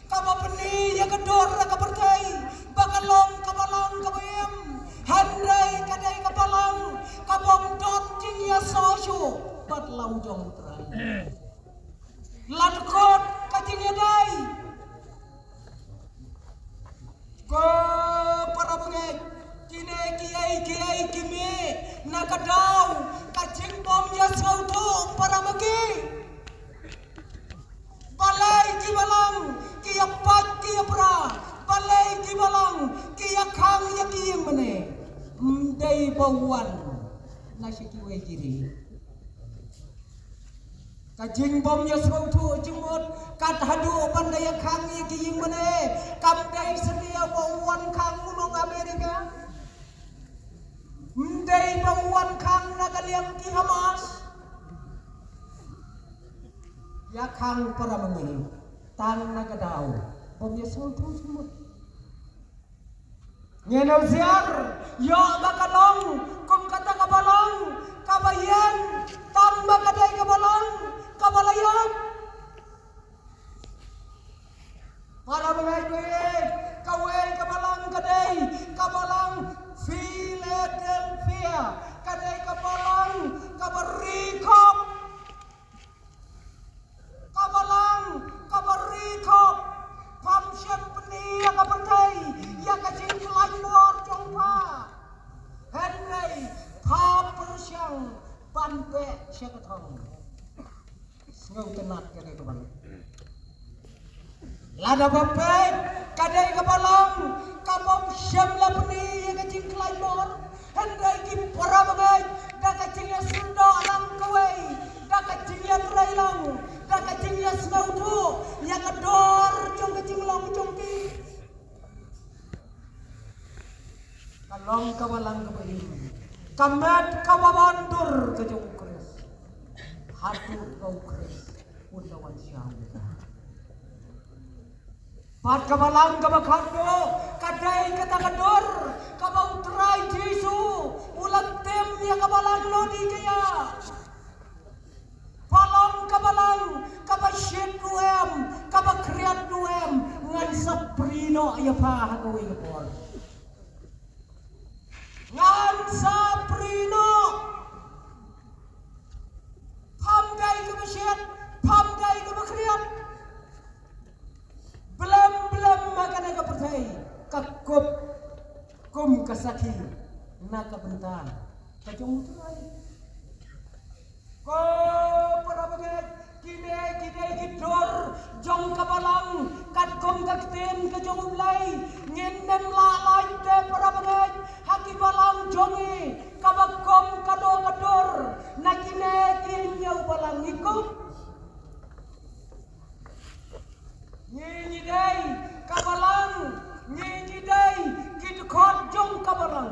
kabapeni ya kedor kapertai bakalong kabalang kabayem Henry kadai kabalang kabong dot jing ya sosyo bat lau jong terai Ladkot kajingedai ko para bangay kine kiai kimi nakadaw kajing bom ya sauto para magi balay kibalang kiya pat kiya pra balay kibalang kiya khang ya kiyeng mane mdai bawan nasi kiwai kiri kajing bom ya sautu jumut kat hadu pandai khang ye kiying mane kamdai sedia bawan khang munong Amerika mdai bawan khang nagaliang ki Hamas ya khang para mengi tang nagadao bom ya sautu jumut ngenau ziar yo bakalong kum kata kabalong kabayan tambah kadai kabalong kabalayan para bangay kaway kabalang kadai kabalang Philadelphia kadai kabalang kabarikop kabarikop pamsyan peniya kabartay ya kajing kelai mor jongpa Henry papersyang banpe syakatong ngau tenat kadai kabalang lada bapet kadai kabalang kabom syamla peni yang kacing kelai mor hendai ki para bagay da kacing ya sundo alang kawai da kacing ya trailang da kacing ya snautu ya kador jong kacing long jong ki kalong kabalang kabalim kamat kababandur kajong kres hatu kau kres undawan syam Pat kabalang kabakando kadai kata kador kabau terai Jesu ulang tem ya kabalang lodi kaya palong kabalang kabasyet duem kabakriat duem ngan saprino ya pa hagawi kapol ngan saprino pamdai kabasyet pamdai kabakriat belum makan aga percaya kakup kum kasaki nak bentan kacung terai ko para baget kine kidor jong kabalang kat kum kakten kacung ulai ngenem lalai te para baget haki balang jongi kabakom kador nakine kinyau balang ikum nyi day kabalang nyi day kidkhot jong kabalang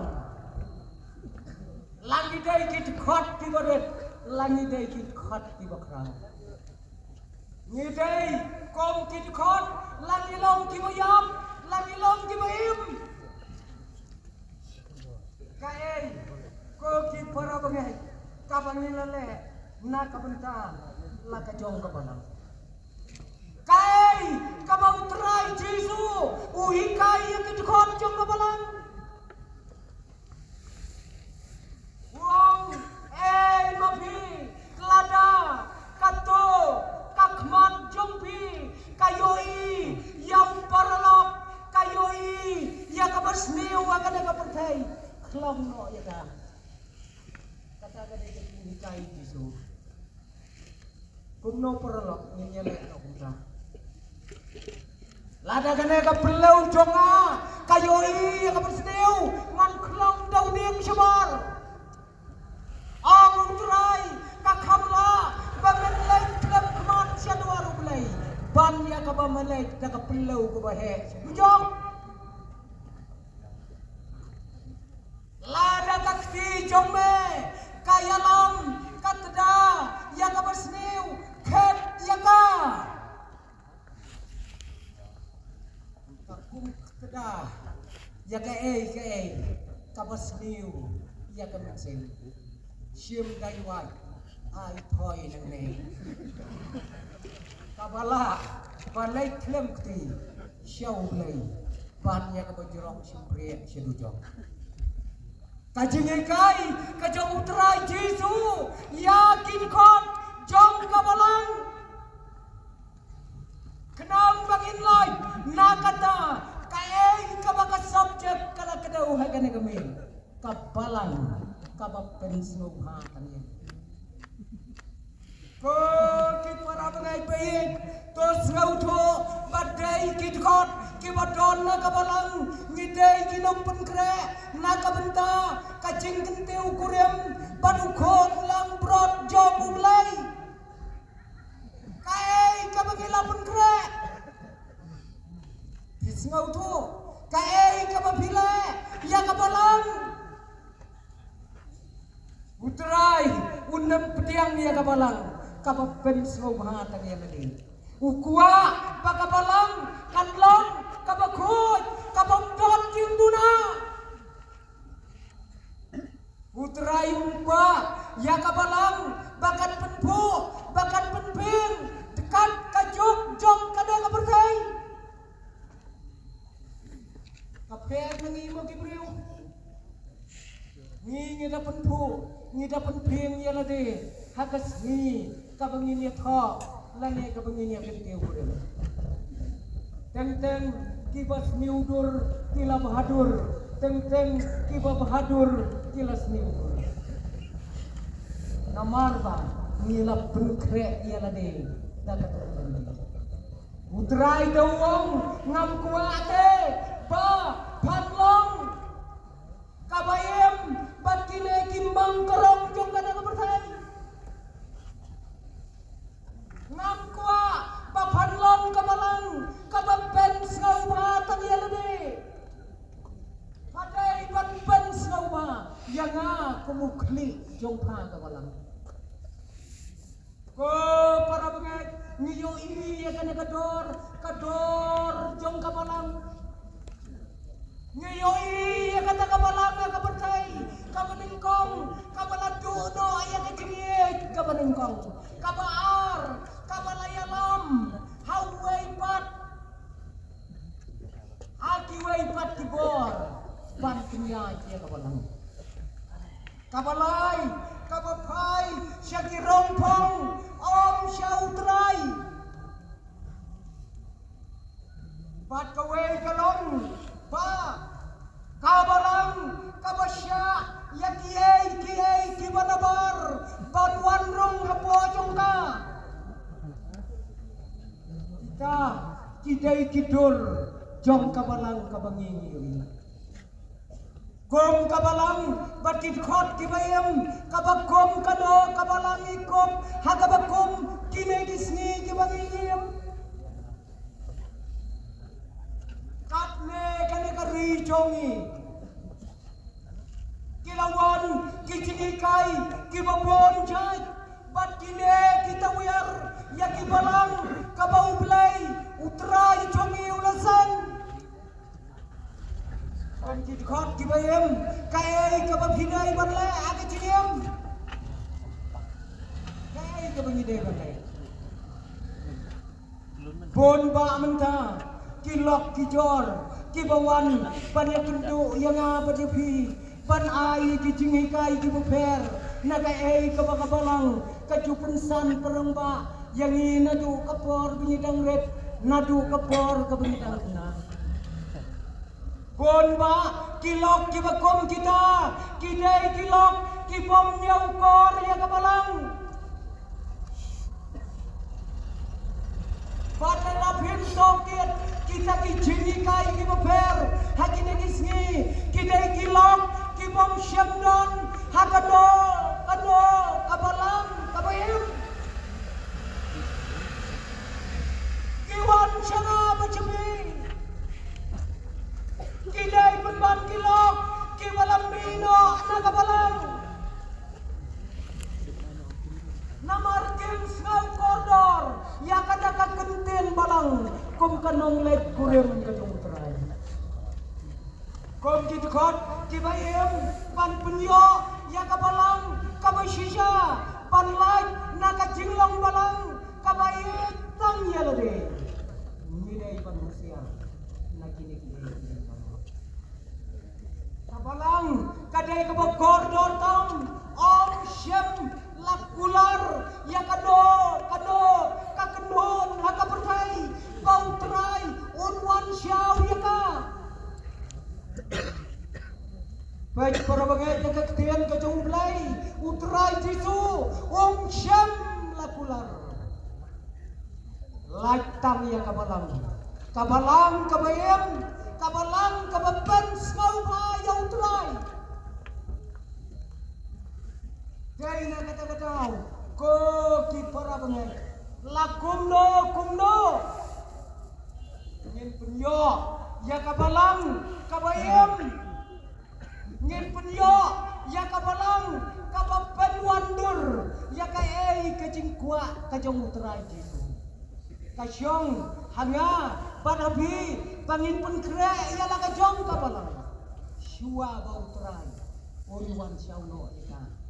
langi day kidkhot tibadet langi day kidkhot tibakra nyi day kom kidkhot langi long kibayam langi long kibayim kae ko ki para bangai kabangilale na kabentan la kajong kabalang kai kabau terai Jesu uhi kai yang kidkhot jong kabalang wong mapi lada kato kakmat jongpi kayoi yang paralok kayoi yang kabasniu akan kapertai klong no ya ta Yesus. Kuno perlok nyelek kumta. Lada kene ka belau jonga kayoi ka bersneu ngan klang dau ning sebar. Ang utrai ka khamla bagen lai klem kmat sianwaru belai. Ban ya ka ba malai da ka belau ka bahe. Bujong. Lada ka kti jome kayalam katda ya ka bersneu khet ya ka. Kedah ya ke kabas niu ya ke maksud siam gayuai ai thoi nang ne kabala balai klem kti syau lei ban ya ke bajrong simpre sedujong kajingai kai kajong utrai Jesu ya kinkon jong kabalang kenang bangin lai nakata kae kabaka subject kala kadau hagane gamin kabalang kabapen snubha kanya ko ki para bangai baik to srauto badai ki khot ki badon na kabalang ngidei ki nompen kre na kabenta kajing kenteu kurem badu khot lang brot job ulai kae kabagi lapun kre Isngau tu, kae kabapila, ya kabalang. Utrai, undang petiang ya kabalang, kabapen sngau bahatan ya meni. Ukua, pakabalang, kanlong, kabakut, kabamdot jinduna. Utrai ukua, ya kabalang, bakat penpu, bakat penping, dekat kajuk, jong kada kabertai. Kapet mengi mo kibriu ngi dapat pu ngi dapat ping ya lade hakas ngi kabangi ni tho lane kabangi ni kete ure teng kibas miudur kila bahadur teng kiba bahadur kila miudur namar ba ngi la penkre ya lade dapat utrai dawong ngam kuate ba panlong kabayem batine kimbang kerong jong kada kepertai ngam kwa ba panlong kabalang kababen sngau tan ya lede padai ban sngau ba yanga kumukli jong pa kabalang ko para bangai ngiyo ini ya kana kador jong kabalang ngayoi ya kata kabalang ya kapertai kabaningkong kabalado no ayat kekiniek kabaningkong kabaar kabalayalam hawai pat akiwai pat kibor ban kinya ya kabalang kabalai kabapai syakirongpong om syautrai pat kawai kalong ba kabalang kabasya ya kiai kibanabar banwan rong hapo jongka kita kidai kidul jong kabalang kabangingi kom kabalang batit khot kibayam kabakom kano kabalang ikom hakabakom kine gisni kibangingi katne kane kari jongi kilawan kijinikai kibabon jai bat kine kita wiar ya kibalang kabau play utrai jongi ulasan anjit khot kibayem kai kababhinai banle age chiniam kai kabangide banle bon ba menta kilok kijor kibawan pada kendu yang apa jepi pan ai kijingi kai kibuper naga ai kabakabalang kajupensan peremba yang ini nadu kapor binyidang red nadu kapor kebinyidang kena bon ba kilok kibakom kita kidai kilok kibom nyau kor ya kabalang Kita kijini kai ki beber, hakine kisngi, kidai kilok, kibom syamdon, hakado, kado, kabalang, kabayim. Kiwan syara bacemi, kidai penban kilok, kibalam bino, nakabalang. Namar Kings ngau koridor, ya kadaka kentin balang, kum kanong lek kurim kajong terai. Kum kitukot, kibayim, pan penyo, ya kabalang, kabasisya, pan laik, nakajinglong balang, kabayit, tang yalade. Nidai pan manusia, nakini-kini. Kabalang, kadai kabag koridor tang, om syem, lakular ya kado kakendon haka pertai bau terai unwan syau ya ka baik para bagai jaga ketian ke jumlai utrai tisu syam lakular laitam ya kabalang kabayam kabalang kababan semau ya utrai. Kaya na kata-kataw, ko ki para bangay, kumno, ngin penyo, ya kabalang, kabayam, ngin penyo, ya kabalang, kababan wandur, ya kae kajingkwa, kajong utray dito. Kasyong, hanga, panabi, pangin penkre, ya la kajong kabalang, syua ba utray, oriwan syauno ika.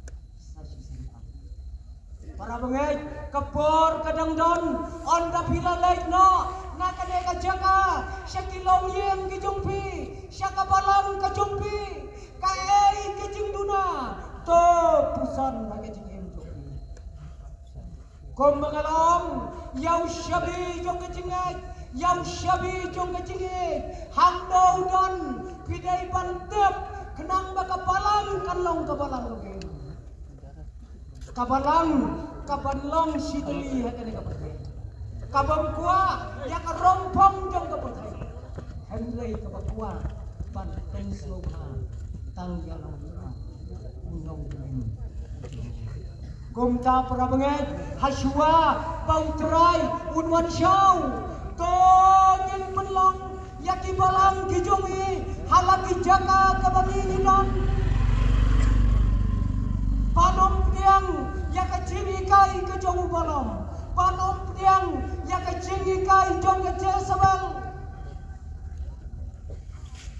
Para bangay kapor kadangdon on dapila lait no nakane kajaka syakilong yem kijumpi syakabalang kajumpi kae kijingduna to pusan bagi jingem jumpi kom mengalong yau syabi jong kejingat yau syabi jong kejingat hando don pidai bantep kenang bakabalang kanlong kabalang lagi kabalang kabanlong sideli hakane kapatay kabam kuwa ya karompong jong kapatay henlay kabakwa pan pensloka tangyalang unong kuning gumta para banget haswa bautray unwan syau tongin penlong yaki balang kijongi halaki jaka kabangininon panom tiang ya kaciri kai ke jong balom panom tiang ya kaciri kai jong ke sabal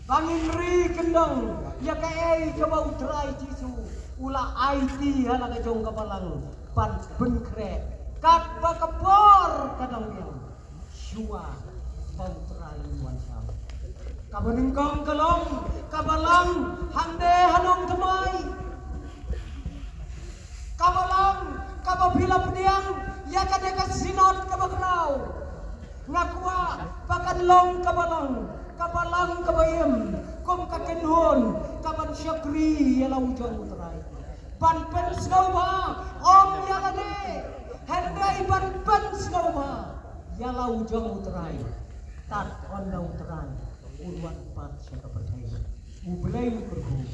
bangin ri kendong ya kai ke bau trai jisu ula IT hala ke jong kabalang pan benkre kat bakapor kadang yang syua bau trai wan syau kabenengkong kelong kabalang hande hanong temai kabalang kabapila pediang ya kadeka sinot kabagnau ngakwa bakanlong kabalang kabayem kom kakenhon kaban syakri ya laujong utrai ban pen snowba om ya lade hendai ban pen snowba ya laujong utrai tat on utrai unwan pat syakapatai ublay kurhu